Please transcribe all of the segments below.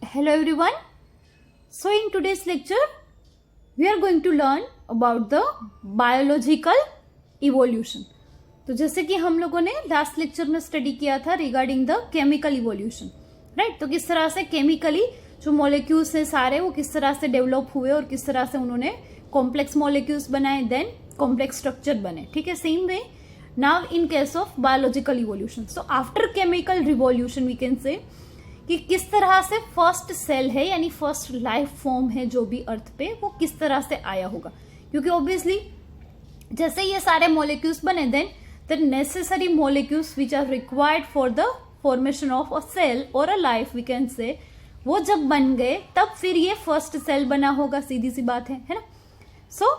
Hello everyone. So in today's lecture we are going to learn about the biological evolution. तो जैसे कि हम लोगों ने लास्ट लेक्चर में स्टडी किया था regarding the chemical evolution, right. तो किस तरह से केमिकली जो मॉलिक्यूल्स हैं सारे वो किस तरह से डेवलप हुए और किस तरह से उन्होंने कॉम्प्लेक्स मॉलिक्यूल्स बनाए, देन कॉम्प्लेक्स स्ट्रक्चर बने, ठीक है। Same way now in case of biological evolution, so after chemical revolution we can say कि किस तरह से फर्स्ट सेल है यानी फर्स्ट लाइफ फॉर्म है जो भी अर्थ पे वो किस तरह से आया होगा, क्योंकि ऑब्वियसली जैसे ये सारे मॉलिक्यूल्स बने then the necessary molecules which are required for the formation of a cell और अ लाइफ वी कैन से, वो जब बन गए तब फिर ये फर्स्ट सेल बना होगा, सीधी सी बात है ना। सो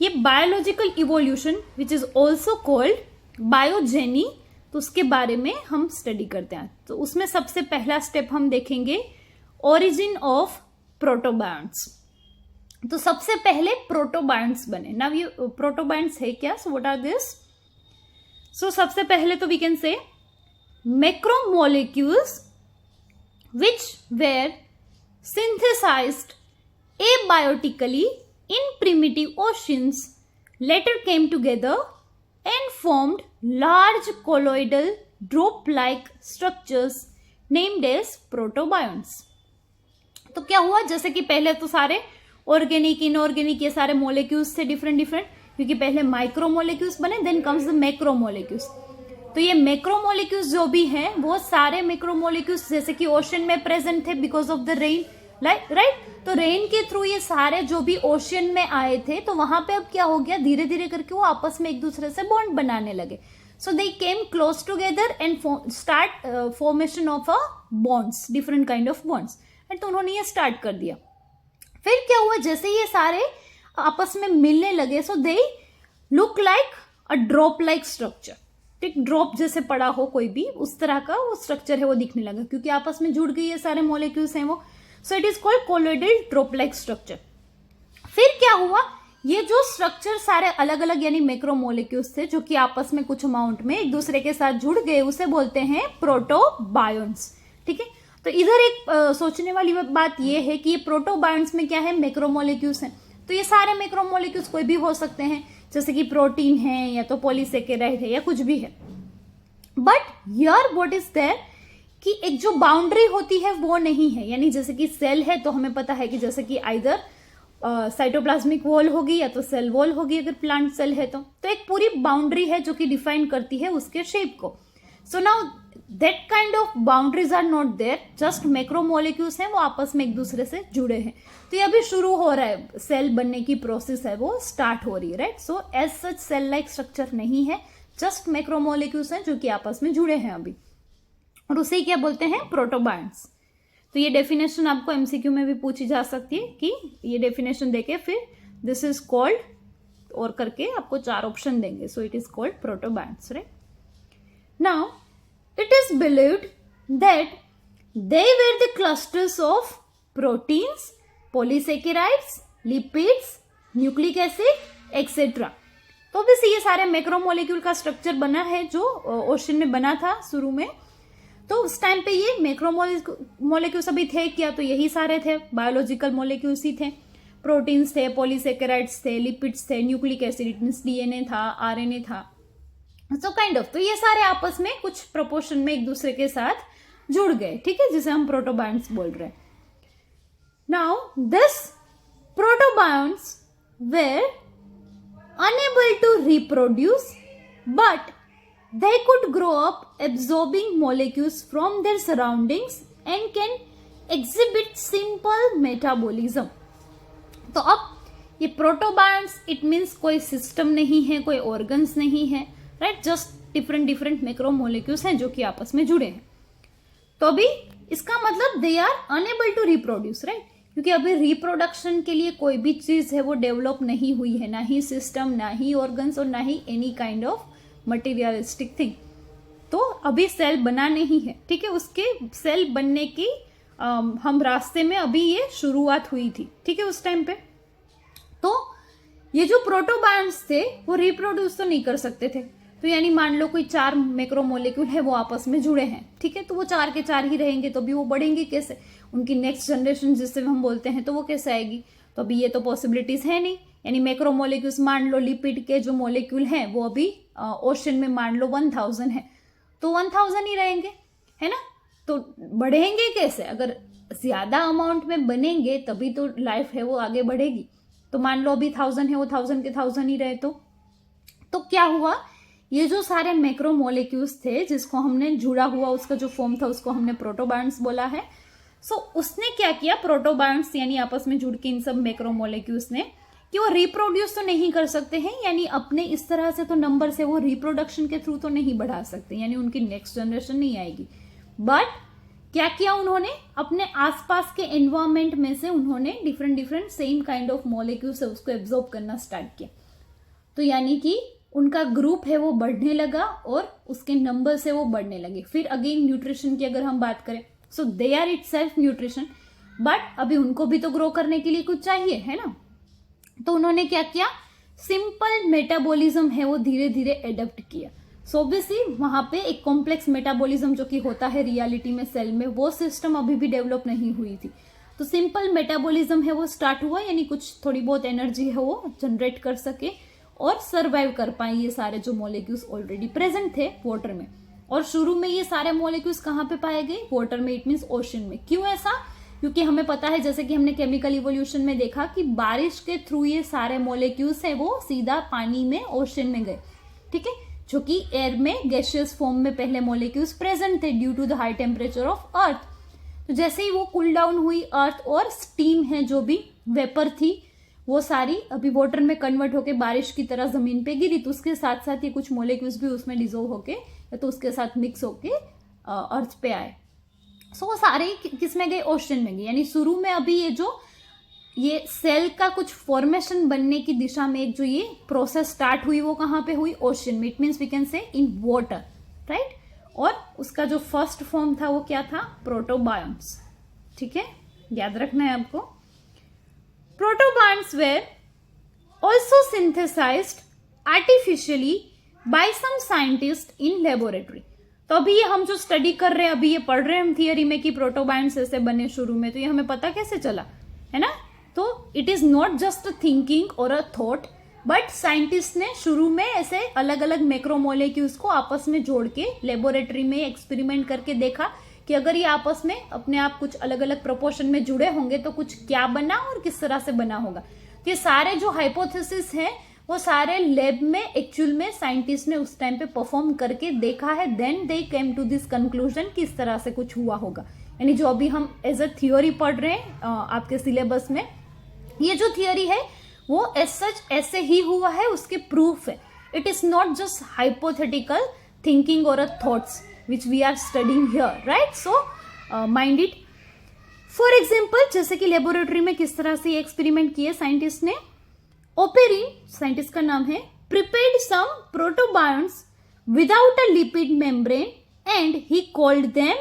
ये biological evolution which is also called biogeny, तो उसके बारे में हम स्टडी करते हैं। तो उसमें सबसे पहला स्टेप हम देखेंगे ओरिजिन ऑफ प्रोटोबायंट्स। तो सबसे पहले प्रोटोबायंट्स बने ना, ये प्रोटोबायंट्स है क्या, so what are this. So सबसे पहले तो we can say macromolecules which were synthesized abiotically in primitive oceans later came together and formed large colloidal drop-like structures named as protobionts. तो क्या हुआ, जैसे कि पहले तो सारे ऑर्गेनिक इनऑर्गेनिक ये सारे मॉलिक्यूल्स थे डिफरेंट, क्योंकि पहले माइक्रोमोलिक्यूल्स बने देन कम्स द मैक्रोमोलिक्यूल्स। तो ये मैक्रोमोलिक्यूल्स जो भी हैं वो सारे मैक्रोमोलिक्यूल्स जैसे कि ओशन में प्रेजेंट थे because of the rain, right. तो रेन के थ्रू ये सारे जो भी ओशन में आए थे तो वहां पे अब क्या हो गया, धीरे धीरे करके वो आपस में एक दूसरे से बॉन्ड बनाने लगे। So they came close together and start formation of a bonds, different kind of bonds, and तो उन्होंने ये स्टार्ट कर दिया। फिर क्या हुआ, जैसे ये सारे आपस में मिलने लगे so they look like a drop like structure, एक ड्रॉप जैसे पड़ा हो कोई भी उस तरह का वो स्ट्रक्चर है वो दिखने लगा, क्योंकि आपस में जुड़ गई ये सारे मॉलिक्यूल्स हैं वो। सो it is called colloidal drop like structure. फिर क्या हुआ, ये जो स्ट्रक्चर सारे अलग अलग यानी मैक्रोमोलिक्यूल्स थे जो कि आपस में कुछ अमाउंट में एक दूसरे के साथ जुड़ गए, उसे बोलते हैं प्रोटोबायोन्ट्स, ठीक है। तो इधर एक सोचने वाली बात ये है कि ये प्रोटोबायोन्ट्स में क्या है, मैक्रोमोलिक्यूल्स हैं। तो ये सारे मैक्रोमोलिक्यूल्स कोई भी हो सकते हैं, जैसे कि प्रोटीन है या तो पॉलीसेकेराइड है या कुछ भी है। But here what is there कि एक जो बाउंड्री होती है वो नहीं है, यानी जैसे कि सेल है तो हमें पता है कि जैसे कि आइदर साइटोप्लाज्मिक वॉल होगी या तो सेल वॉल होगी अगर प्लांट सेल है तो एक पूरी बाउंड्री है जो कि डिफाइन करती है उसके शेप को। So now that kind of boundaries are not there, just macromolecules हैं वो आपस में एक दूसरे से जुड़े हैं। तो ये अभी शुरू हो रहा है, सेल बनने की प्रोसेस है वो स्टार्ट हो रही है, right. So as such cell like structure नहीं है, जस्ट मैक्रोमोलिक्यूल्स हैं जो कि आपस में जुड़े हैं अभी, और उसे क्या बोलते हैं, प्रोटोबायंट्स। तो ये डेफिनेशन आपको एमसीक्यू में भी पूछी जा सकती है कि ये डेफिनेशन देके फिर दिस इज कॉल्ड और करके आपको 4 ऑप्शन देंगे। So it is called protobionts, right. Now it is believed that they were the clusters of proteins, polysaccharides, lipids, nucleic acid, etc. तो obviously ये सारे मैक्रोमोलिक्यूल का स्ट्रक्चर बना है जो ओशन में बना था शुरू में। तो उस टाइम पे ये मैक्रोमोलिक्यूल्स अभी थे क्या, तो यही सारे थे, बायोलॉजिकल मॉलिक्यूल्स ही थे। प्रोटीन्स थे, पॉलीसेकेराइड्स थे, लिपिड्स थे, न्यूक्लिक एसिड मींस डीएनए था, आरएनए था, सो काइंड ऑफ। तो ये सारे आपस में कुछ प्रोपोर्शन में एक दूसरे के साथ जुड़ गए, ठीक है, जिसे हम प्रोटोबायंट्स बोल रहे हैं। Now this protobionts were unable to reproduce but they could grow up absorbing molecules from their surroundings and can exhibit simple metabolism. तो अब ये प्रोटोबायंट्स इट मीन्स कोई सिस्टम नहीं है, कोई ऑर्गन्स नहीं है, राइट, जस्ट डिफरेंट मैक्रोमोलिक्यूल्स हैं जो कि आपस में जुड़े हैं। तो अभी इसका मतलब they are unable to reproduce, right, क्योंकि अभी रिप्रोडक्शन के लिए कोई भी चीज है वो डेवलप नहीं हुई है, ना ही सिस्टम, ना ही ऑर्गन्स और ना ही any kind of materialistic thing. तो अभी सेल बना नहीं है, ठीक है, उसके सेल बनने की हम रास्ते में अभी ये शुरुआत हुई थी, ठीक है, उस टाइम पे। तो ये जो प्रोटोबायंट्स थे वो रिप्रोड्यूस तो नहीं कर सकते थे, तो यानी मान लो कोई 4 मैक्रोमोलेक्यूल है वो आपस में जुड़े हैं, ठीक है, तो वो 4 के 4 ही रहेंगे, तो अभी वो बढ़ेंगे कैसे, उनकी नेक्स्ट जनरेशन जिससे हम बोलते हैं तो वो कैसे आएगी, तो अभी ये तो पॉसिबिलिटीज है नहीं। यानी मैक्रोमोलेक्यूल्स मान लो लिपिड के जो मोलेक्यूल हैं वो अभी ओशन में मान लो 1000 है, तो 1000 ही रहेंगे, है ना। तो बढ़ेंगे कैसे, अगर ज्यादा अमाउंट में बनेंगे तभी तो लाइफ है वो आगे बढ़ेगी। तो मान लो अभी 1000 है, वो 1000 के 1000 ही रहे तो क्या हुआ, ये जो सारे मैक्रोमोलेक्यूल्स थे जिसको हमने जुड़ा हुआ उसका जो फॉर्म था उसको हमने प्रोटोबायंट्स बोला है। सो उसने क्या किया, प्रोटोबायंट्स यानी आपस में जुड़ के इन सब मैक्रोमोलेक्यूल्स ने, कि वो रिप्रोड्यूस तो नहीं कर सकते हैं, यानी अपने इस तरह से तो नंबर से वो रिप्रोडक्शन के थ्रू तो नहीं बढ़ा सकते, यानी उनकी नेक्स्ट जनरेशन नहीं आएगी। बट क्या किया उन्होंने, अपने आसपास के एनवायरमेंट में से उन्होंने different different same kind of molecule से उसको एब्जॉर्ब करना स्टार्ट किया। तो यानी कि उनका ग्रुप है वो बढ़ने लगा और उसके नंबर से वो बढ़ने लगे। फिर अगेन न्यूट्रिशन की अगर हम बात करें, so they are itself nutrition, but अभी उनको भी तो ग्रो करने के लिए कुछ चाहिए, है ना। तो उन्होंने क्या किया, सिंपल मेटाबॉलिज्म है वो धीरे धीरे एडप्ट किया। सो ऑब्वियसली वहां पे एक कॉम्प्लेक्स मेटाबॉलिज्म जो कि होता है रियलिटी में सेल में, वो सिस्टम अभी भी डेवलप नहीं हुई थी। तो सिंपल मेटाबॉलिज्म है वो स्टार्ट हुआ, यानी कुछ थोड़ी बहुत एनर्जी है वो जनरेट कर सके और सर्वाइव कर पाए ये सारे जो मॉलिक्यूल्स ऑलरेडी प्रेजेंट थे वाटर में। और शुरू में ये सारे मॉलिक्यूल्स कहाँ पे पाए गए, वाटर में, इट मीन्स ओशन में। क्यों ऐसा, क्योंकि हमें पता है जैसे कि हमने केमिकल इवोल्यूशन में देखा कि बारिश के थ्रू ये सारे मॉलिक्यूल्स है वो सीधा पानी में, ओशन में गए, ठीक है, जो कि एयर में गैसियस फॉर्म में पहले मॉलिक्यूल्स प्रेजेंट थे due to the high temperature of earth. तो जैसे ही वो कूल डाउन हुई अर्थ और स्टीम है जो भी वेपर थी वो सारी अभी वाटर में कन्वर्ट होके बारिश की तरह जमीन पे गिरी, तो उसके साथ साथ ये कुछ मॉलिक्यूल्स भी उसमें डिजोल्व होके या तो उसके साथ मिक्स होके अर्थ पे आए। सो वो सारे किस में गए, ओशन में गए। यानी शुरू में अभी ये सेल का कुछ फॉर्मेशन बनने की दिशा में एक जो ये प्रोसेस स्टार्ट हुई वो कहाँ पे हुई, ओशन में, इट मीन्स वी कैन से इन वाटर, राइट। और उसका जो फर्स्ट फॉर्म था वो क्या था, प्रोटोबायंट्स, ठीक है, याद रखना है आपको। Protobionts were also synthesized artificially by some scientist in laboratory. तो अभी ये हम जो स्टडी कर रहे हैं, अभी ये पढ़ रहे हैं हम थियरी में कि प्रोटोबायंट्स ऐसे बने शुरू में, तो ये हमें पता कैसे चला, है ना। तो it is not just a thinking और अ थॉट, बट साइंटिस्ट ने शुरू में ऐसे अलग अलग मैक्रोमोलेक्यूल्स को आपस में जोड़ के लेबोरेटरी में एक्सपेरिमेंट करके देखा कि अगर ये आपस में अपने आप कुछ अलग अलग प्रोपोर्शन में जुड़े होंगे तो कुछ क्या बना और किस तरह से बना होगा। तो ये सारे जो हाइपोथेसिस हैं वो सारे लैब में एक्चुअल में साइंटिस्ट ने उस टाइम पे परफॉर्म करके देखा है, then they came to this conclusion कि इस तरह से कुछ हुआ होगा। यानी जो अभी हम एज अ थियोरी पढ़ रहे हैं आपके सिलेबस में, ये जो थियोरी है वो एज सच ऐसे ही हुआ है, उसके प्रूफ है। It is not just hypothetical thinking और thoughts which we are studying here, right. So mind it. For example जैसे कि लेबोरेटरी में किस तरह से एक्सपेरिमेंट किए साइंटिस्ट ने, ओपेरिन साइंटिस्ट का नाम है, prepared some protobionts without a lipid membrane and he called them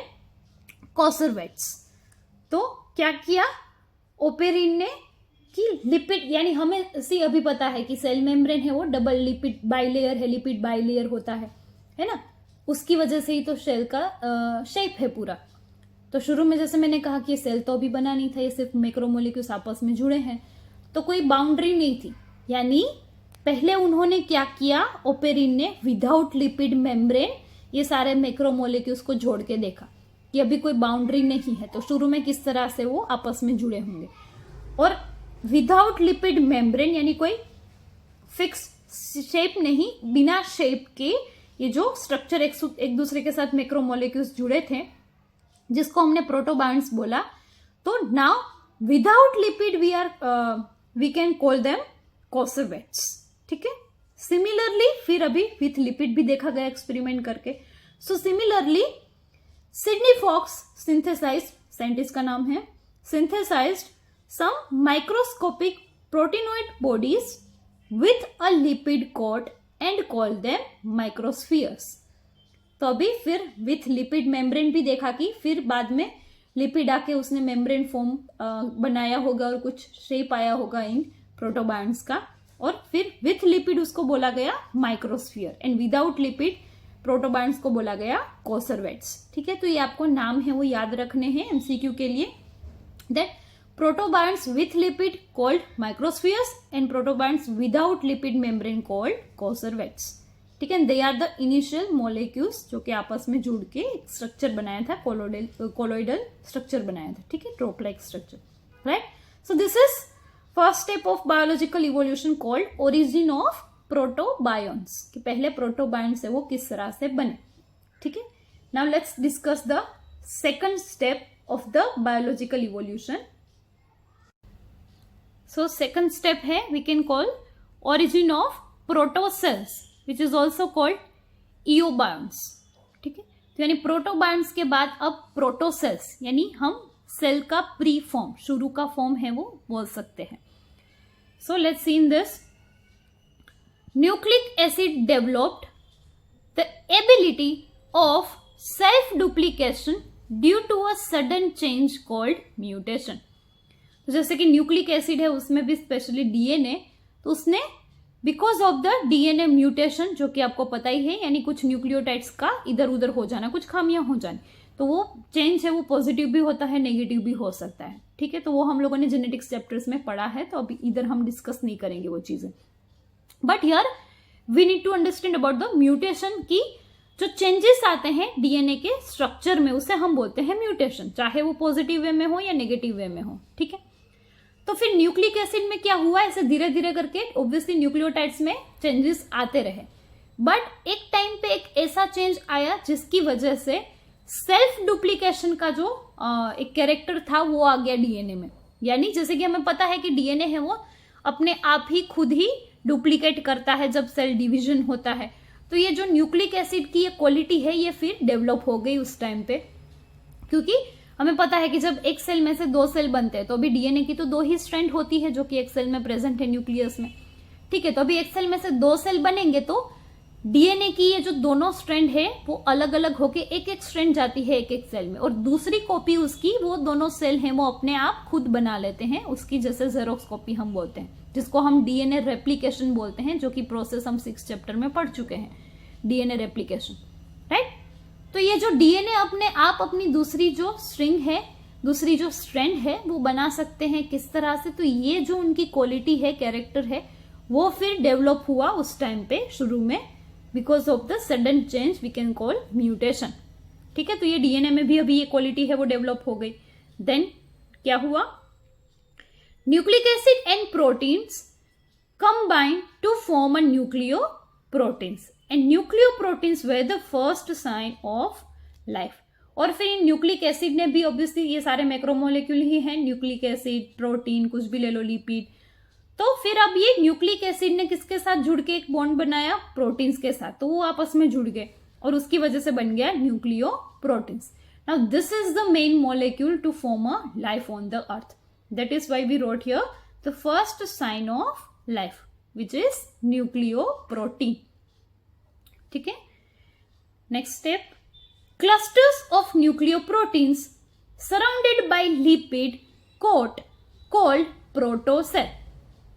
coacervates. तो क्या किया ओपेरिन ने कि लिपिड, यानी हमें सी अभी पता है कि सेल मेम्ब्रेन है वो डबल लिपिड बाइलेयर है, लिपिड बाइलेयर होता है ना, उसकी वजह से ही तो सेल का शेप है पूरा। तो शुरू में जैसे मैंने कहा कि सेल तो अभी बना नहीं था, ये सिर्फ मैक्रोमोलेक्यूल्स आपस में जुड़े हैं, तो कोई बाउंड्री नहीं थी। यानी पहले उन्होंने क्या किया, ओपेरिन ने विदाउट लिपिड मेम्ब्रेन ये सारे मैक्रोमोलेक्यूल्स को जोड़ के देखा कि अभी कोई बाउंड्री नहीं है, तो शुरू में किस तरह से वो आपस में जुड़े होंगे। और विदाउट लिपिड मेम्ब्रेन यानी कोई फिक्स शेप नहीं, बिना शेप के ये जो स्ट्रक्चर एक दूसरे के साथ मैक्रोमोलेक्यूल्स जुड़े थे जिसको हमने प्रोटोबायंट्स बोला। तो now without lipid we can call them coacervates, ठीक है। सिमिलरली फिर अभी विथ लिपिड भी देखा गया एक्सपेरिमेंट करके। So similarly Sidney Fox synthesized, scientist का नाम है, synthesized some microscopic proteinoid bodies with a lipid coat and call them microspheres। तो अभी फिर विथ लिपिड मेम्ब्रेन भी देखा कि फिर बाद में लिपिड आके उसने मेम्ब्रेन फॉर्म बनाया होगा और कुछ शेप आया होगा इन प्रोटोबायंट्स का, और फिर विथ लिपिड उसको बोला गया माइक्रोस्फीयर, एंड विदाउट लिपिड प्रोटोबायंट्स को बोला गया कोसर्वेट्स। ठीक है, तो ये आपको नाम है वो याद रखने हैं एमसीक्यू के लिए। That protobionts with lipid called microspheres and protobionts without lipid membrane called coacervates. ठीक है, they are the initial molecules जो कि आपस में जुड़ के एक स्ट्रक्चर बनाया था, कोलोइडल स्ट्रक्चर बनाया था। ठीक है, drop like structure, right. So this is first step of biological evolution called origin of protobionts, कि पहले प्रोटोबायोन्स है वो किस तरह से बने। ठीक है, now let's discuss the second step of the biological evolution. So second step है we can call origin of protocells which is also called eobionts. ठीक है, तो यानी प्रोटोबायोन्स के बाद अब प्रोटोसेल्स, यानी हम सेल का प्री फॉर्म, शुरू का फॉर्म है वो बोल सकते हैं। So let's see in this, nucleic acid developed the ability of self duplication due to a sudden change called mutation. जैसे कि न्यूक्लिक एसिड है उसमें भी स्पेशली डीएनए, तो उसने because of the DNA mutation, जो कि आपको पता ही है, यानी कुछ न्यूक्लियोटाइड्स का इधर उधर हो जाना, कुछ खामियां हो जानी, तो वो चेंज है वो पॉजिटिव भी होता है, नेगेटिव भी हो सकता है। ठीक है, तो वो हम लोगों ने जेनेटिक्स चैप्टर्स में पढ़ा है, तो अभी इधर हम डिस्कस नहीं करेंगे वो चीजें। But here we need to understand about the mutation, की जो चेंजेस आते हैं डीएनए के स्ट्रक्चर में उसे हम बोलते हैं म्यूटेशन, चाहे वो पॉजिटिव वे में हो या नेगेटिव वे में हो। ठीक है, तो फिर न्यूक्लिक एसिड में क्या हुआ, ऐसे धीरे धीरे करके ऑब्वियसली न्यूक्लियोटाइड्स में चेंजेस आते रहे, बट एक टाइम पे एक ऐसा चेंज आया जिसकी वजह से सेल्फ डुप्लीकेशन का जो एक कैरेक्टर था वो आ गया डीएनए में। यानी जैसे कि हमें पता है कि डीएनए है वो अपने आप ही खुद ही डुप्लीकेट करता है जब सेल डिवीजन होता है, तो ये जो न्यूक्लिक एसिड की ये क्वालिटी है ये फिर डेवलप हो गई उस टाइम पे, क्योंकि हमें पता है कि जब एक सेल में से दो सेल बनते हैं तो अभी डीएनए की तो दो ही स्ट्रैंड होती है जो कि एक सेल में प्रेजेंट है न्यूक्लियस में। ठीक है, तो अभी एक सेल में से दो सेल बनेंगे तो डीएनए की ये जो दोनों स्ट्रैंड है वो अलग अलग होके एक एक स्ट्रैंड जाती है एक एक सेल में, और दूसरी कॉपी उसकी वो दोनों सेल है वो अपने आप खुद बना लेते हैं, उसकी जैसे जेरोक्स कॉपी हम बोलते हैं, जिसको हम डीएनए रेप्लिकेशन बोलते हैं, जो कि प्रोसेस हम 6th चैप्टर में पढ़ चुके हैं, डीएनए रेप्लिकेशन, राइट। तो ये जो डीएनए अपने आप अपनी दूसरी जो स्ट्रिंग है, दूसरी जो स्ट्रैंड है वो बना सकते हैं किस तरह से, तो ये जो उनकी क्वालिटी है, कैरेक्टर है, वो फिर डेवलप हुआ उस टाइम पे शुरू में, because of the sudden change we can call mutation. ठीक है, तो ये डीएनए में भी अभी ये क्वालिटी है वो डेवलप हो गई। देन क्या हुआ, nucleic acid and proteins combine to form a nucleoproteins, and nucleoproteins were the first sign of life. और फिर इन न्यूक्लिक एसिड ने भी, ऑब्वियसली ये सारे मैक्रोमोलेक्यूल ही हैं, न्यूक्लिक एसिड, प्रोटीन, कुछ भी ले लो, लिपिड, तो फिर अब ये न्यूक्लिक एसिड ने किसके साथ जुड़ के एक बॉन्ड बनाया, प्रोटीन्स के साथ, तो वो आपस में जुड़ गए और उसकी वजह से बन गया nucleoproteins. Now this is the main molecule to form a life on the earth, that is why we wrote here the first sign of life which is nucleoprotein. ठीक है, next step, clusters of nucleoproteins surrounded by lipid coat called protocell,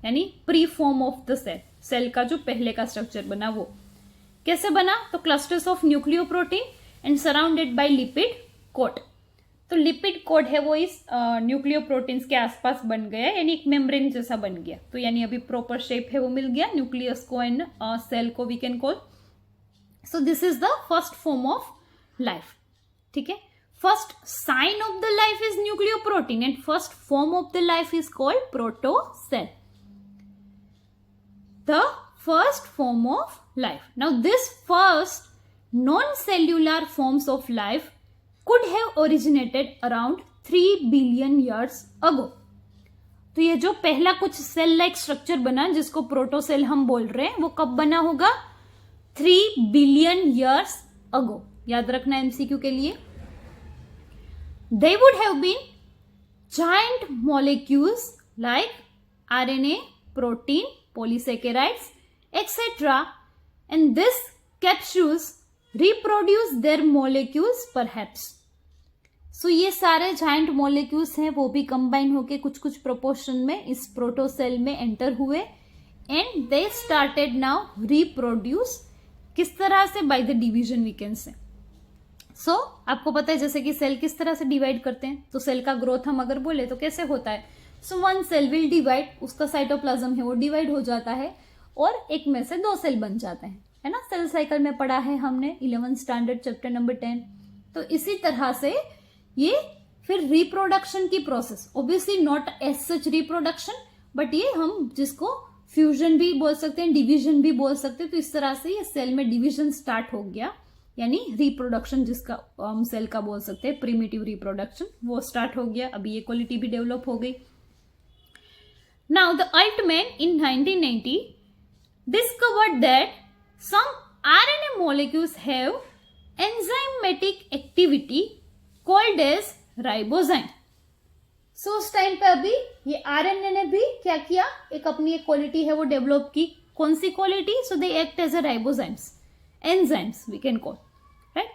यानी pre form of the cell, cell का जो पहले का structure बना वो कैसे बना, तो clusters of nucleoprotein and surrounded by lipid coat. तो लिपिड कोट है वो इस न्यूक्लियोप्रोटीन्स के आसपास बन गया, यानी एक मेम्ब्रेन जैसा बन गया, तो यानी अभी प्रॉपर शेप है वो मिल गया न्यूक्लियस को एंड सेल को we can call. So this is the first form of life. ठीक है, first sign of the life is nucleoprotein and first form of the life is called protocell, the first form of life. Now this first non-cellular forms of life could have originated around 3 billion years ago. तो ये जो पहला कुछ cell like structure बना जिसको प्रोटोसेल हम बोल रहे हैं वो कब बना होगा, 3 billion years ago। याद रखना एमसीक्यू के लिए। They would have been giant molecules like RNA, protein, polysaccharides, etc. and this capsules reproduce their molecules perhaps. So ये सारे जाइंट मॉलिक्यूल्स हैं वो भी कंबाइन होके कुछ कुछ प्रोपोर्शन में इस प्रोटोसेल में एंटर हुए and they started now reproduce. किस तरह से? By the division we can say. So आपको पता है जैसे कि सेल किस तरह से डिवाइड करते हैं, तो सेल का ग्रोथ हम अगर बोले तो कैसे होता है. So one cell will divide, उसका साइटोप्लाज्म है वो डिवाइड हो जाता है और एक में से 2 सेल बन जाते हैं, है ना. सेल साइकिल में पढ़ा है हमने 11th स्टैंडर्ड चैप्टर नंबर 10. तो इसी तरह से ये फिर रिप्रोडक्शन की process, obviously not as such reproduction, but ये हम जिसको फ्यूजन भी बोल सकते हैं, डिवीजन भी बोल सकते हैं. तो इस तरह से ये सेल में डिवीजन स्टार्ट हो गया, यानी रिप्रोडक्शन जिसका हम सेल का बोल सकते हैं प्रिमिटिव रिप्रोडक्शन, वो स्टार्ट हो गया. अभी ये क्वालिटी भी डेवलप हो गई. Now the Altman in 1990 discovered that some RNA molecules have enzymatic activity called as ribozyme. So उस टाइम पे अभी ये आरएनए ने भी क्या किया, एक अपनी एक क्वालिटी है वो डेवलप की. कौन सी quality? So they act as a ribozymes, enzymes we can call, right.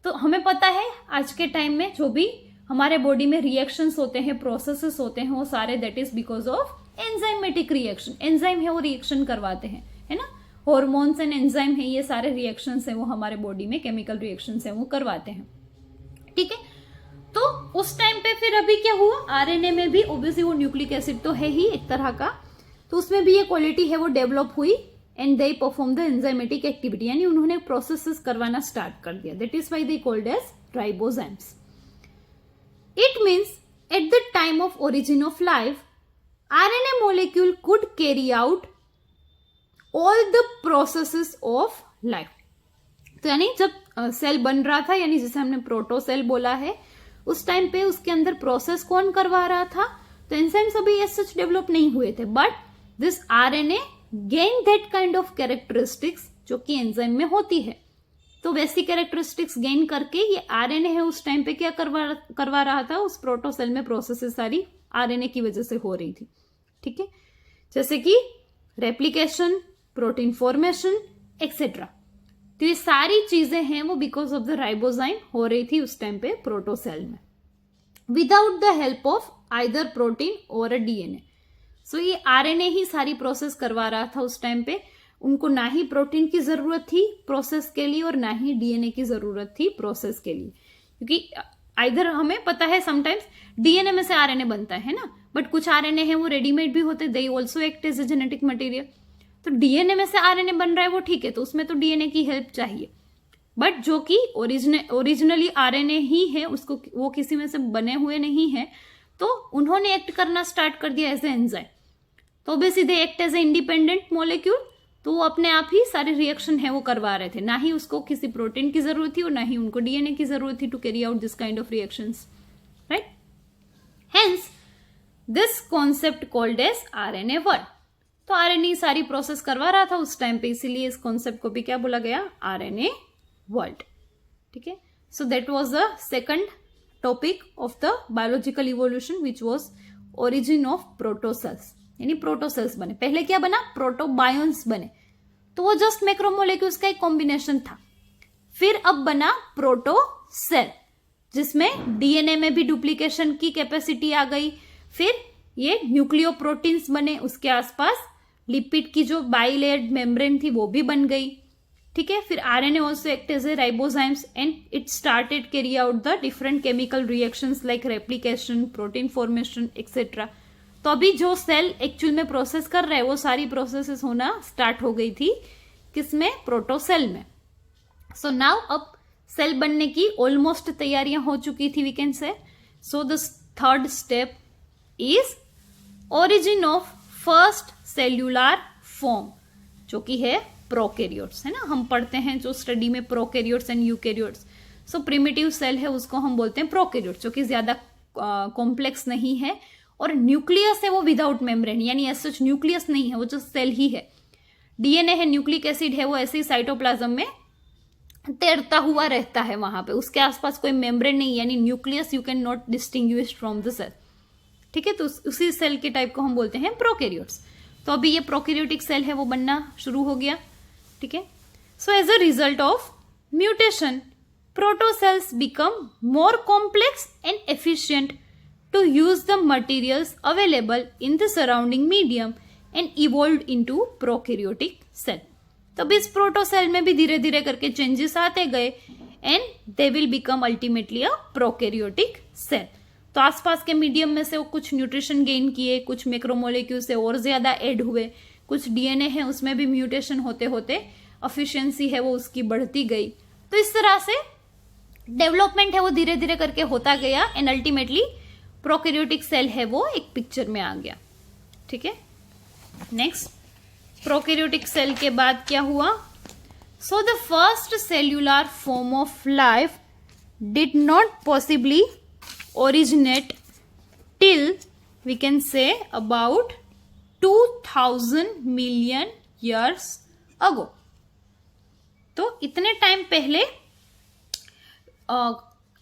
तो हमें पता है आज के टाइम में जो भी हमारे बॉडी में रिएक्शंस होते हैं, प्रोसेसेस होते हैं, वो सारे that is because of enzymatic reaction. Enzyme है वो रिएक्शन करवाते हैं, है ना. हॉर्मोन्स एंड एंजाइम है, ये सारे रिएक्शंस है वो हमारे बॉडी में केमिकल रिएक्शंस है वो करवाते हैं. ठीक है. तो उस टाइम पे फिर अभी क्या हुआ, आरएनए में भी ऑब्वियसली वो न्यूक्लिक एसिड तो है ही एक तरह का, तो उसमें भी ये क्वालिटी है वो डेवलप हुई. And they perform the enzymatic activity, यानी उन्होंने प्रोसेसेस करवाना स्टार्ट कर दिया. That is why they called as ribozymes. It means at the time of origin of life RNA molecule could carry out all the processes of life. तो यानी जब cell बन रहा था, यानी जिसे हमने प्रोटोसेल बोला है, उस टाइम पे उसके अंदर प्रोसेस कौन करवा रहा था? तो एंजाइम्स अभी एज सच डेवलप नहीं हुए थे, but this RNA gain that kind of characteristics जो कि एंजाइम में होती है. तो वैसी कैरेक्टरिस्टिक्स गेन करके ये RNA है उस टाइम पे क्या करवा रहा था, उस प्रोटोसेल में प्रोसेसेस सारी RNA की वजह से हो रही थी. ठीक है. जैसे कि रेप्लिकेशन, प्रोटीन फॉर्मेशन एक्सेट्रा. तो ये सारी चीजें हैं वो बिकॉज ऑफ द राइबोजाइम हो रही थी उस टाइम पे प्रोटोसेल में, without the help of either protein और अ डीएनए. सो ये आरएनए ही सारी प्रोसेस करवा रहा था उस टाइम पे. उनको ना ही प्रोटीन की जरूरत थी प्रोसेस के लिए और ना ही डीएनए की जरूरत थी प्रोसेस के लिए, क्योंकि आइदर हमें पता है समटाइम्स डीएनए में से आरएनए बनता है ना, बट कुछ आरएनए है वो रेडीमेड भी होते, they also act as a genetic material. तो डीएनए में से आरएनए बन रहा है वो ठीक है, तो उसमें तो डीएनए की हेल्प चाहिए. बट जो कि ओरिजिनली आरएनए ही है, उसको वो किसी में से बने हुए नहीं है, तो उन्होंने एक्ट करना स्टार्ट कर दिया एज ए एंजाइम. तो obviously they act as a independent molecule, तो वो अपने आप ही सारे रिएक्शन है वो करवा रहे थे. ना ही उसको किसी प्रोटीन की जरूरत थी और ना ही उनको डीएनए की जरूरत थी to carry out this kind of reactions, right. Hence this concept called as RNA world. तो आरएनए सारी प्रोसेस करवा रहा था उस टाइम पे, इसीलिए इस कॉन्सेप्ट को भी क्या बोला गया, आरएनए वर्ल्ड. ठीक है. So that was the second topic of the biological evolution which was origin of protocells, यानी प्रोटोसेल्स बने. पहले क्या बना, प्रोटोबायोन्स बने, तो वो जस्ट मैक्रोमोलेक्यूल्स का एक कॉम्बिनेशन था. फिर अब बना प्रोटोसेल, जिसमें डीएनए में भी डुप्लीकेशन की कैपेसिटी आ गई. फिर ये न्यूक्लियोप्रोटीन्स बने, उसके आसपास लिपिड की जो बाइलेयर्ड मेम्ब्रेन थी वो भी बन गई. ठीक है. फिर RNA also act as a ribozymes and it started carry out the different chemical reactions like replication, protein formation etcetera. तो अभी जो सेल एक्चुअल में प्रोसेस कर रहा है वो सारी प्रोसेसेस होना स्टार्ट हो गई थी किसमें, प्रोटोसेल में. सो नाउ अब सेल बनने की ऑलमोस्ट तैयारियां हो चुकी थी we can say. So the third step is origin of first cellular form, जो कि है प्रोकैरियोट्स, है ना. हम पढ़ते हैं जो स्टडी में prokaryotes and eukaryotes. So primitive cell है उसको हम बोलते हैं प्रोकैरियोट्स, जो कि ज्यादा कॉम्प्लेक्स नहीं है. और न्यूक्लियस है वो विदाउट मेम्ब्रेन, यानी एज सच न्यूक्लियस नहीं है, वो जो सेल ही है. डीएनए है, न्यूक्लिक एसिड है, वो ऐसे ही साइटोप्लाज्म में तैरता हुआ रहता है वहां पे, उसके आसपास कोई मेम्ब्रेन नहीं, यानी nucleus you can not distinguish from the cell. ठीक है. तो उसी सेल के टाइप को हम बोलते हैं प्रोकैरियोट्स. तो अभी ये प्रोकैरियोटिक सेल है वो बनना शुरू हो गया. ठीक है. So as a result of mutation protocells become more complex and efficient to use the materials available in the surrounding medium and evolve into prokaryotic cell. तो अब इस प्रोटोसेल में भी धीरे धीरे करके चेंजेस आते गए and they will become ultimately a prokaryotic cell. तो आसपास के मीडियम में से वो कुछ न्यूट्रिशन गेन किए, कुछ मैक्रोमोलेक्यूल से और ज्यादा ऐड हुए, कुछ डीएनए है उसमें भी म्यूटेशन होते होते एफिशिएंसी है वो उसकी बढ़ती गई। तो इस तरह से डेवलपमेंट है वो धीरे धीरे करके होता गया एंड अल्टीमेटली प्रोकैरियोटिक सेल है वो एक पिक्चर में आ गया। ठीक है, नेक्स्ट प्रोकैरियोटिक सेल के बाद क्या हुआ? So the first cellular form of life did not possibly originate till we can say about 2000 million years ago. तो इतने टाइम पहले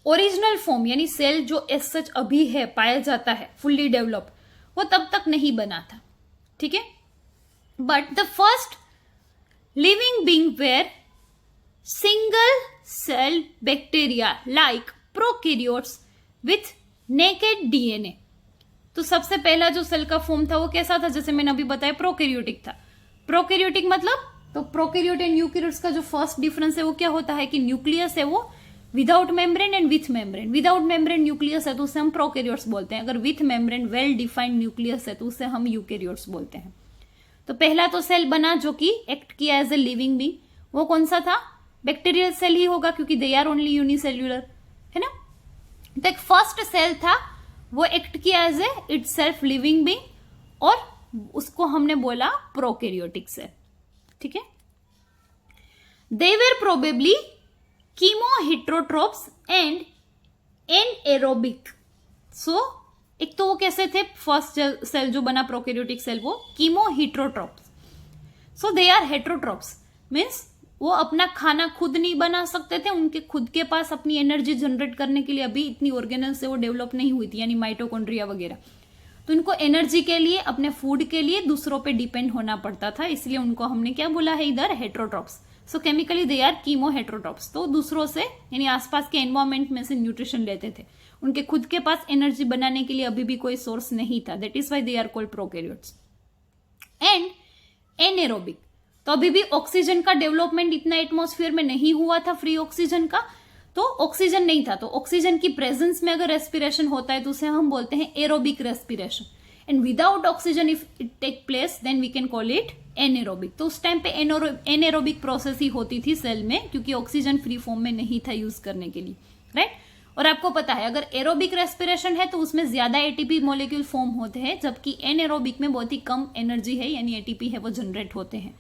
ओरिजिनल फॉर्म यानी सेल जो एज सच अभी है पाया जाता है फुल्ली डेवलप, वो तब तक नहीं बना था। ठीक है, but the first living being were single cell bacteria like prokaryotes with naked DNA. तो सबसे पहला जो सेल का फॉर्म था वो कैसा था? जैसे मैंने अभी बताया प्रोकैरियोटिक था। प्रोकैरियोटिक मतलब, तो प्रोकैरियोट एंड यूकैरियोट्स का जो फर्स्ट डिफरेंस है वो क्या होता है कि न्यूक्लियस है वो without membrane and with membrane. Without membrane nucleus है तो उसे हम प्रोकैरियोट्स बोलते हैं, अगर with membrane well defined nucleus है तो उसे हम यूकैरियोट्स बोलते हैं। तो पहला तो सेल बना जो कि एक्ट किया एज ए लिविंग बीइंग, वो कौन सा था? बैक्टीरियल सेल ही होगा क्योंकि दे आर ओनली यूनिसेल्यूलर, है ना। तो एक फर्स्ट सेल था वो एक्ट किया as a itself living being और उसको हमने बोला प्रोकैरियोटिक सेल। ठीक है, they were probably chemoheterotrophs and anaerobic. So एक तो वो कैसे थे? फर्स्ट सेल जो बना प्रोकैरियोटिक सेल वो कीमोहेट्रोट्रोप्स। सो दे आर हेट्रोट्रोप्स मीन्स वो अपना खाना खुद नहीं बना सकते थे, उनके खुद के पास अपनी एनर्जी जनरेट करने के लिए अभी इतनी ऑर्गेनल से वो डेवलप नहीं हुई थी, यानी माइटोकॉन्ड्रिया वगैरह। तो उनको एनर्जी के लिए, अपने फूड के लिए दूसरों पे डिपेंड होना पड़ता था, इसलिए उनको हमने क्या बोला है इधर? हेट्रोट्रोप्स। सो केमिकली दे आर कीमोहेट्रोट्रोप्स। तो दूसरों से यानी आसपास के एनवायरमेंट में से न्यूट्रिशन लेते थे, उनके खुद के पास एनर्जी बनाने के लिए अभी भी कोई सोर्स नहीं था। That is why they are called prokaryotes. And anaerobic, तो अभी भी ऑक्सीजन का डेवलपमेंट इतना एटमॉस्फेयर में नहीं हुआ था, फ्री ऑक्सीजन का, तो ऑक्सीजन नहीं था। तो ऑक्सीजन की प्रेजेंस में अगर रेस्पिरेशन होता है तो उसे हम बोलते हैं aerobic respiration. And without oxygen if it take place then we can call it anaerobic. तो उस टाइम पे एनएरोबिक प्रोसेस ही होती थी सेल में क्योंकि ऑक्सीजन फ्री फॉर्म में नहीं था यूज करने के लिए, राइट। और आपको पता है अगर एरोबिक रेस्पिरेशन है तो उसमें ज्यादा एटीपी मॉलिक्यूल फॉर्म होते हैं, जबकि एनएरोबिक में बहुत ही कम एनर्जी है यानी एटीपी है वो जनरेट होते हैं।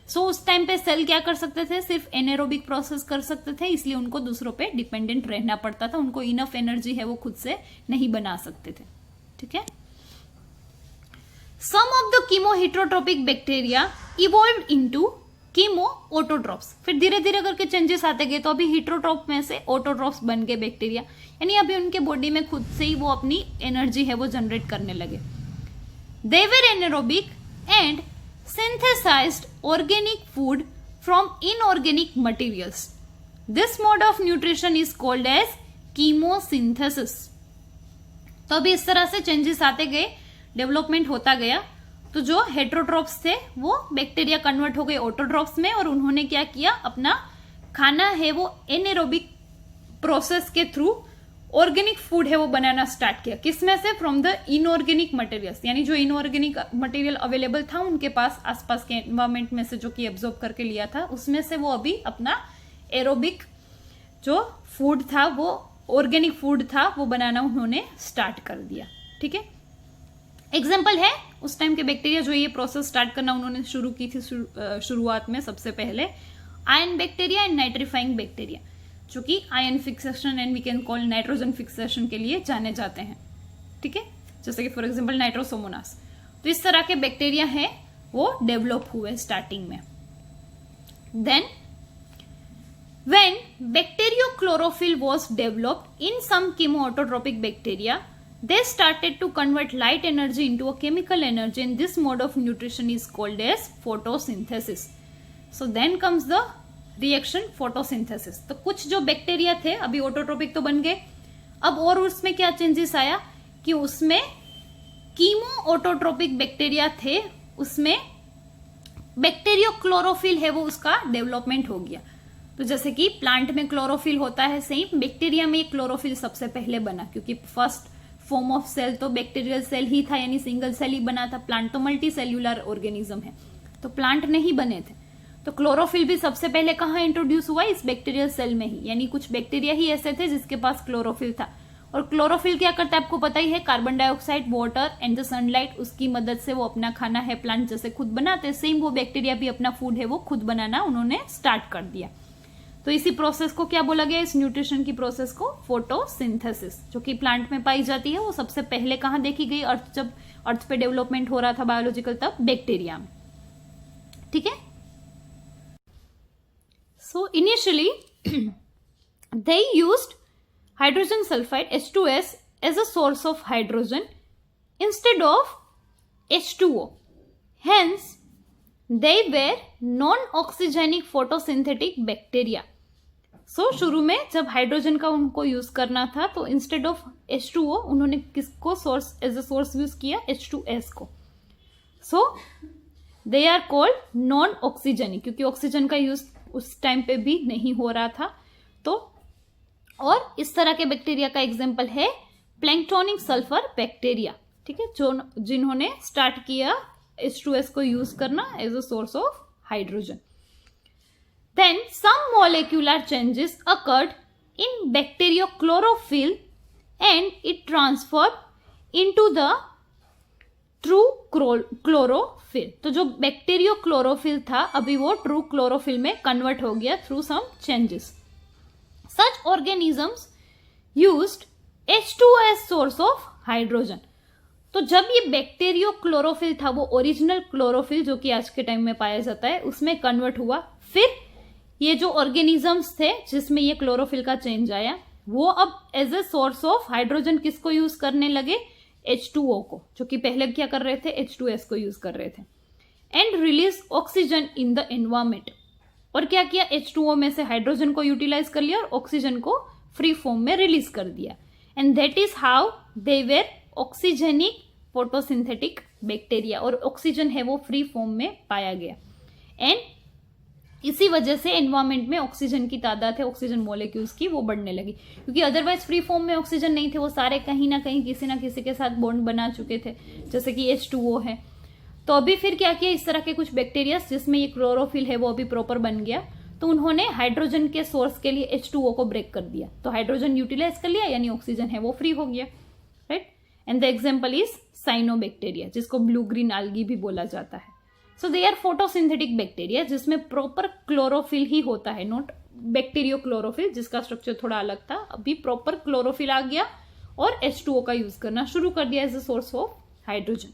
सो उस टाइम पे सेल क्या कर सकते थे? सिर्फ एनएरोबिक प्रोसेस कर सकते थे, इसलिए उनको दूसरों पे डिपेंडेंट रहना पड़ता था, उनको इनफ एनर्जी है वो खुद से नहीं बना सकते थे। ठीक है, some of the chemoheterotrophic bacteria evolved into chemo autotrophs. फिर धीरे धीरे करके चेंजेस आते गए, तो अभी हिट्रोट्रोप में से ऑटोट्रोप्स बन गए बैक्टीरिया, यानी अभी उनके बॉडी में खुद से ही वो अपनी एनर्जी है वो जनरेट करने लगे। They were anaerobic and synthesized organic food from inorganic materials. This mode of nutrition is called as chemosynthesis. तो अभी इस तरह से चेंजेस आते गए, डेवलपमेंट होता गया। तो जो हेट्रोट्रोप्स थे वो बैक्टीरिया कन्वर्ट हो गए ऑटोट्रोप्स में और उन्होंने क्या किया? अपना खाना है वो एनेरोबिक प्रोसेस के थ्रू ऑर्गेनिक फूड है वो बनाना स्टार्ट किया। किसमें से? फ्रॉम द इनऑर्गेनिक मटेरियल्स, यानी जो इनऑर्गेनिक मटेरियल अवेलेबल था उनके पास आसपास के एनवायरमेंट में से जो कि एब्जॉर्ब करके लिया था, उसमें से वो अभी अपना एरोबिक जो फूड था वो ऑर्गेनिक फूड था वो बनाना उन्होंने स्टार्ट कर दिया। ठीक है, एग्जाम्पल है उस टाइम के बैक्टीरिया जो ये प्रोसेस स्टार्ट करना उन्होंने शुरू की थी शुरुआत में सबसे पहले, ion bacteria and nitrifying bacteria, जो कि ion fixation and we can call nitrogen fixation के लिए जाने जाते हैं। ठीक है, जैसे कि फॉर एग्जांपल नाइट्रोसोमोनास। तो इस तरह के बैक्टीरिया हैं वो डेवलप हुए स्टार्टिंग में। Then when bacteriochlorophyll was developed in some chemoautotrophic bacteria, they started to convert light energy into a chemical energy, and this mode of nutrition is called as photosynthesis. So then comes the reaction photosynthesis. तो कुछ जो bacteria थे अभी autotrophic तो बन गए, अब और उसमें क्या चेंजेस आया कि उसमें कीमो ऑटोट्रोपिक बैक्टीरिया थे उसमें बैक्टीरियो क्लोरोफिल है वो उसका डेवलपमेंट हो गया। तो जैसे कि प्लांट में क्लोरोफिल होता है, सेम बैक्टीरिया में क्लोरोफिल सबसे पहले बना, क्योंकि फर्स्ट फॉर्म ऑफ सेल तो बैक्टीरियल सेल ही था, यानी सिंगल सेल ही बना था। प्लांट तो मल्टी सेल्यूलर ऑर्गेनिज्म है, तो प्लांट नहीं बने थे। तो क्लोरोफिल भी सबसे पहले कहाँ इंट्रोड्यूस हुआ? इस बैक्टीरियल सेल में ही, यानी कुछ बैक्टीरिया ही ऐसे थे जिसके पास क्लोरोफिल था। और क्लोरोफिल क्या करता है आपको पता ही है, carbon dioxide, water and the sunlight, उसकी मदद से वो अपना खाना है प्लांट जैसे खुद बनाते हैं, सेम वो बैक्टीरिया भी अपना फूड है वो खुद बनाना उन्होंने स्टार्ट कर दिया। तो इसी प्रोसेस को क्या बोला गया, इस न्यूट्रिशन की प्रोसेस को फोटोसिंथेसिस, जो कि प्लांट में पाई जाती है। वो सबसे पहले कहाँ देखी गई? अर्थ, जब अर्थ पे डेवलपमेंट हो रहा था बायोलॉजिकल, तब बैक्टीरिया में। ठीक है। So initially they used hydrogen sulfide H2S as a source of hydrogen instead of H2O. Hence, they were non-oxygenic photosynthetic bacteria. So, शुरू में जब हाइड्रोजन का उनको यूज करना था तो इंस्टेड ऑफ H2O उन्होंने किसको source as a source use किया? H2S को. So, they are called non-oxygenic, क्योंकि ऑक्सीजन का यूज उस टाइम पे भी नहीं हो रहा था। तो और इस तरह के बैक्टीरिया का एग्जाम्पल है प्लैंक्टोनिक सल्फर बैक्टीरिया। ठीक है, जो जिन्होंने स्टार्ट किया H2S को यूज करना as a source of hydrogen. Then some molecular changes occurred in bacteriochlorophyll and it transferred into the true chlorophyll. तो जो बैक्टीरियोक्लोरोफिल था अभी वो ट्रू क्लोरोफिल में कन्वर्ट हो गया through some changes. Such organisms used H2O as source of hydrogen. तो जब ये बैक्टीरियो क्लोरोफिल था वो ओरिजिनल क्लोरोफिल जो कि आज के टाइम में पाया जाता है उसमें कन्वर्ट हुआ। फिर ये जो ऑर्गेनिजम्स थे जिसमें ये क्लोरोफिल का चेंज आया वो अब as a source of hydrogen किसको यूज करने लगे? H2O को, जो कि पहले क्या कर रहे थे? H2S को यूज कर रहे थे। And release oxygen in the environment. और क्या किया? H2O में से हाइड्रोजन को यूटिलाइज कर लिया और ऑक्सीजन को फ्री फॉर्म में रिलीज कर दिया। And that is how they were oxygenic photosynthetic bacteria. और ऑक्सीजन है वो फ्री फॉर्म में पाया गया। एंड इसी वजह से एनवायरमेंट में ऑक्सीजन की तादाद है, ऑक्सीजन मॉलिक्यूल्स की, वो बढ़ने लगी, क्योंकि अदरवाइज फ्री फॉर्म में ऑक्सीजन नहीं थे, वो सारे कहीं ना कहीं किसी ना किसी के साथ बॉन्ड बना चुके थे, जैसे कि H2O है। तो अभी फिर क्या किया, इस तरह के कुछ बैक्टीरिया जिसमें ये क्लोरोफिल है वो अभी प्रॉपर बन गया, तो उन्होंने हाइड्रोजन के सोर्स के लिए H2O को ब्रेक कर दिया, तो हाइड्रोजन यूटिलाइज कर लिया, यानी ऑक्सीजन है वो फ्री हो गया, right. And the example is cyanobacteria, जिसको ब्लू ग्रीन आल्गी भी बोला जाता है। सो दे आर फोटोसिंथेटिक बैक्टीरिया जिसमें प्रॉपर क्लोरोफिल ही होता है, नॉट बैक्टीरियो क्लोरोफिल जिसका स्ट्रक्चर थोड़ा अलग था। अभी प्रॉपर क्लोरोफिल आ गया और H2O का यूज करना शुरू कर दिया as a source of hydrogen.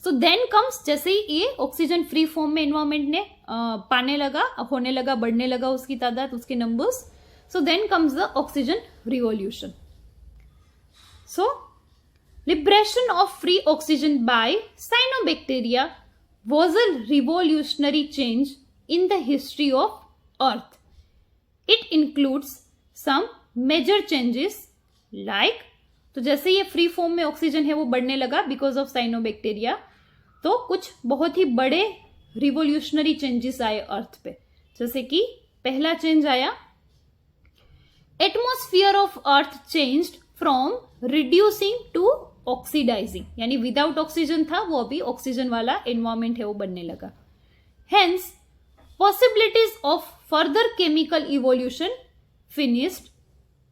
So then comes, जैसे ही ये ऑक्सीजन फ्री फॉर्म में एनवायरमेंट ने पाने लगा, होने लगा, बढ़ने लगा उसकी तादाद, उसके numbers, so then comes the oxygen revolution. So liberation of free oxygen by cyanobacteria was a revolutionary change in the history of Earth. It includes some major changes like, तो जैसे ये फ्री फॉर्म में oxygen है वो बढ़ने लगा because of cyanobacteria, तो कुछ बहुत ही बड़े रिवोल्यूशनरी चेंजेस आए अर्थ पे। जैसे कि पहला चेंज आया, atmosphere of earth changed from reducing to oxidizing, यानी विदाउट ऑक्सीजन था वो अभी ऑक्सीजन वाला एनवायरमेंट है वो बनने लगा। Hence possibilities of further chemical evolution finished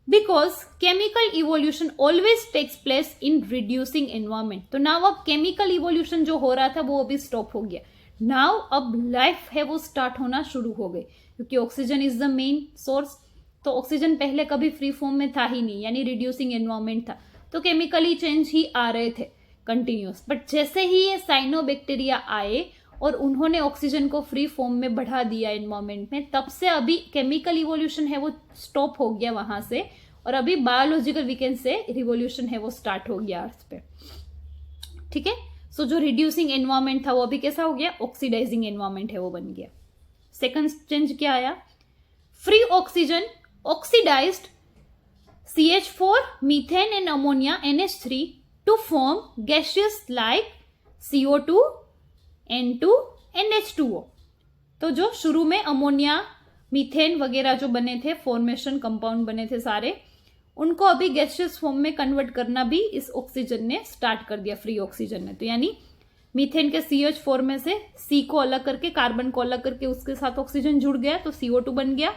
because chemical evolution always takes place in reducing environment. तो नाउ अब केमिकल इवोल्यूशन जो हो रहा था वो अभी स्टॉप हो गया। नाउ अब लाइफ है वो स्टार्ट होना शुरू हो गई, क्योंकि oxygen is the main source. तो ऑक्सीजन पहले कभी फ्री फॉर्म में था ही नहीं, यानी रिड्यूसिंग एनवायरमेंट था, तो केमिकली चेंज ही आ रहे थे कंटिन्यूस। बट जैसे ही ये साइनोबैक्टीरिया आए और उन्होंने ऑक्सीजन को फ्री फॉर्म में बढ़ा दिया एनवायरमेंट में, तब से अभी केमिकल इवोल्यूशन है वो स्टॉप हो गया वहां से, और अभी बायोलॉजिकल वीकेंड से रिवोल्यूशन है वो स्टार्ट हो गया अर्थ पे। ठीक है, सो जो रिड्यूसिंग एनवायरमेंट था वो अभी कैसा हो गया, ऑक्सीडाइजिंग एनवायरमेंट है वो बन गया। सेकंड चेंज क्या आया, free oxygen oxidized CH4, methane and ammonia NH3 to form gaseous like CO2, N2 and H2O। तो जो शुरू में अमोनिया, मीथेन वगैरह जो बने थे, फॉर्मेशन कंपाउंड बने थे सारे, उनको अभी गैसियस फॉर्म में कन्वर्ट करना भी इस ऑक्सीजन ने स्टार्ट कर दिया, फ्री ऑक्सीजन ने। तो यानी मीथेन के CH4 में से C को अलग करके, कार्बन को अलग करके उसके साथ ऑक्सीजन जुड़ गया तो CO2 बन गया।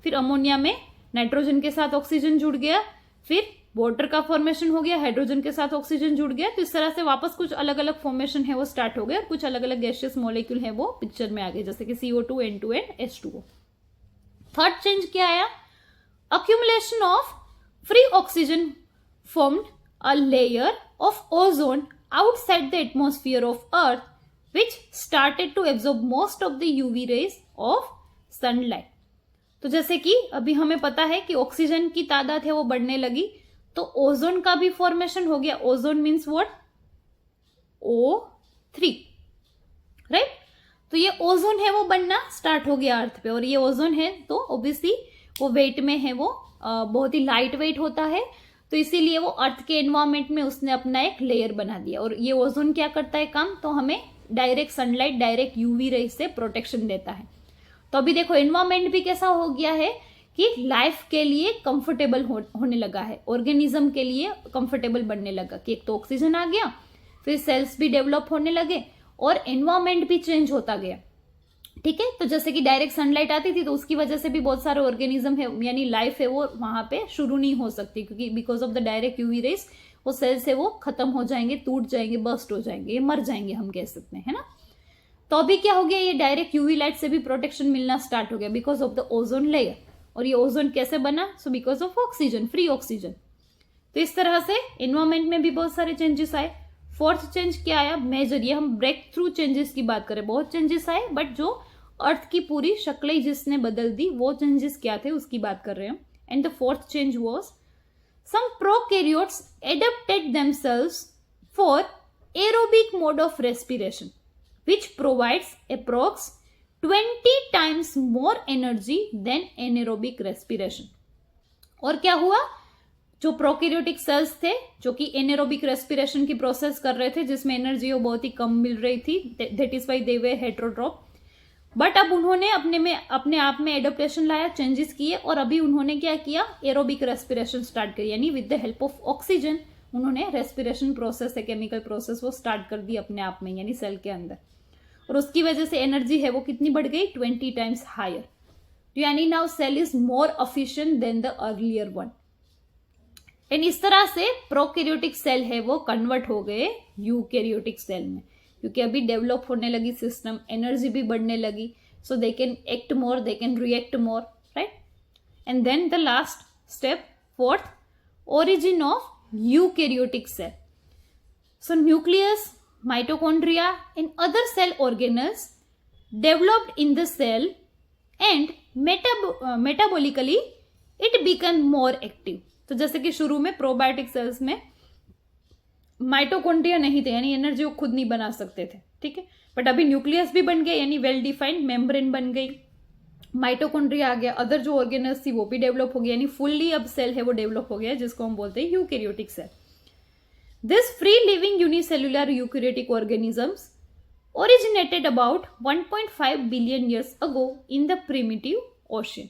फिर अमोनिया में नाइट्रोजन के साथ ऑक्सीजन जुड़ गया, फिर वाटर का फॉर्मेशन हो गया, हाइड्रोजन के साथ ऑक्सीजन जुड़ गया। तो इस तरह से वापस कुछ अलग अलग फॉर्मेशन है वो स्टार्ट हो गया और कुछ अलग अलग गैसियस मॉलिक्यूल है वो पिक्चर में आ गए, जैसे कि CO2, N2 and H2O। Third change क्या आया? Accumulation of free oxygen formed a layer of ozone outside the atmosphere of Earth, which started to absorb most of the UV rays of sunlight। तो जैसे कि अभी हमें पता है कि ऑक्सीजन की तादाद है वो बढ़ने लगी, तो ओजोन का भी फॉर्मेशन हो गया। Ozone means what? O3, right? तो ये ओजोन है वो बनना स्टार्ट हो गया अर्थ पे, और ये ओजोन है तो ऑब्वियसली वो वेट में है वो बहुत ही लाइट वेट होता है, तो इसीलिए वो अर्थ के एनवायरमेंट में उसने अपना एक लेयर बना दिया। और ये ओजोन क्या करता है काम? तो हमें direct sunlight, direct UV ray से प्रोटेक्शन देता है। तो अभी देखो एनवायरमेंट भी कैसा हो गया है कि लाइफ के लिए कंफर्टेबल होने लगा है, ऑर्गेनिज्म के लिए कंफर्टेबल बनने लगा कि एक तो ऑक्सीजन आ गया, फिर सेल्स भी डेवलप होने लगे और एनवायरमेंट भी चेंज होता गया। ठीक है, तो जैसे कि डायरेक्ट सनलाइट आती थी तो उसकी वजह से भी बहुत सारे ऑर्गेनिज्म है, यानी लाइफ है वो वहां पे शुरू नहीं हो सकती, क्योंकि because of the direct UV rays वो सेल्स है वो खत्म हो जाएंगे, टूट जाएंगे, बर्स्ट हो जाएंगे, ये मर जाएंगे हम कह सकते हैं, है ना। तो अभी क्या हो गया, ये डायरेक्ट यूवी लाइट से भी प्रोटेक्शन मिलना स्टार्ट हो गया because of the ozone layer. और ये ओजोन कैसे बना? So because of oxygen, free oxygen. तो इस तरह से एनवायरमेंट में भी बहुत सारे चेंजेस आए। फोर्थ चेंज क्या आया मेजर? ये हम ब्रेक थ्रू चेंजेस की बात करें, बहुत चेंजेस आए, बट जो अर्थ की पूरी शक्ल ही जिसने बदल दी वो चेंजेस क्या थे उसकी बात कर रहे हैं। And the fourth change was some prokaryotes adapted themselves for aerobic mode of respiration which provides approx 20 times more energy than anaerobic respiration। और क्या हुआ, जो प्रोकैरियोटिक सेल्स थे जो कि एनारोबिक रेस्पिरेशन की प्रोसेस कर रहे थे जिसमें एनर्जी वो बहुत ही कम मिल रही थी, that is why they were heterotroph, but अब उन्होंने अपने आप में एडोप्टेशन लाया, चेंजेस किए, और अभी उन्होंने क्या किया, एरोबिक रेस्पिरेशन स्टार्ट करी, यानी with the help of oxygen उन्होंने रेस्पिरेशन प्रोसेस है, केमिकल प्रोसेस वो स्टार्ट कर दी अपने आप में, यानी सेल के अंदर। और उसकी वजह से एनर्जी है वो कितनी बढ़ गई, 20 टाइम्स हायर, यानी now cell is more efficient than the earlier one. एंड इस तरह से प्रोकैरियोटिक सेल है वो कन्वर्ट हो गए यूकैरियोटिक सेल में, क्योंकि अभी डेवलप होने लगी सिस्टम, एनर्जी भी बढ़ने लगी, so they can act more, they can react more, right. And then the last step, fourth, origin of eukaryotic cell. So nucleus, mitochondria and other cell organelles developed in the cell and metabolically it became more active। तो जैसे कि शुरू में probiotic sales में mitochondria नहीं थे, यानी energy वो खुद नहीं बना सकते थे, ठीक है, बट अभी न्यूक्लियस भी बन गया, यानी वेल डिफाइंड मेम्ब्रेन बन गई, माइटोकॉन्ड्रिया आ गया, अदर जो ऑर्गेनल्स थी वो भी डेवलप हो गया, यानी फुल्ली अब सेल है वो डेवलप हो गया, जिसको हम बोलते हैं eukaryotic cell. This free living unicellular eukaryotic organisms originated about 1.5 billion years ago in the primitive ocean.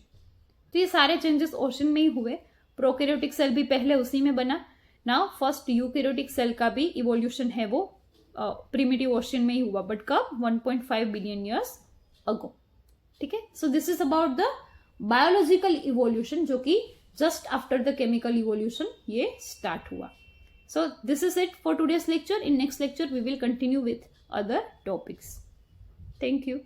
तो ये सारे चेंजेस ओशन में ही हुए, प्रोकैरियोटिक सेल भी पहले उसी में बना। नाउ फर्स्ट यूकैरियोटिक सेल का भी इवोल्यूशन है वो प्रिमिटिव ओशन में ही हुआ, बट कब, 1.5 बिलियन ईयर्स अगो, ठीक है। So this is about the biological evolution, जो कि just after the chemical evolution ये स्टार्ट हुआ। So this is it for today's lecture. In next lecture we will continue with other topics. Thank you.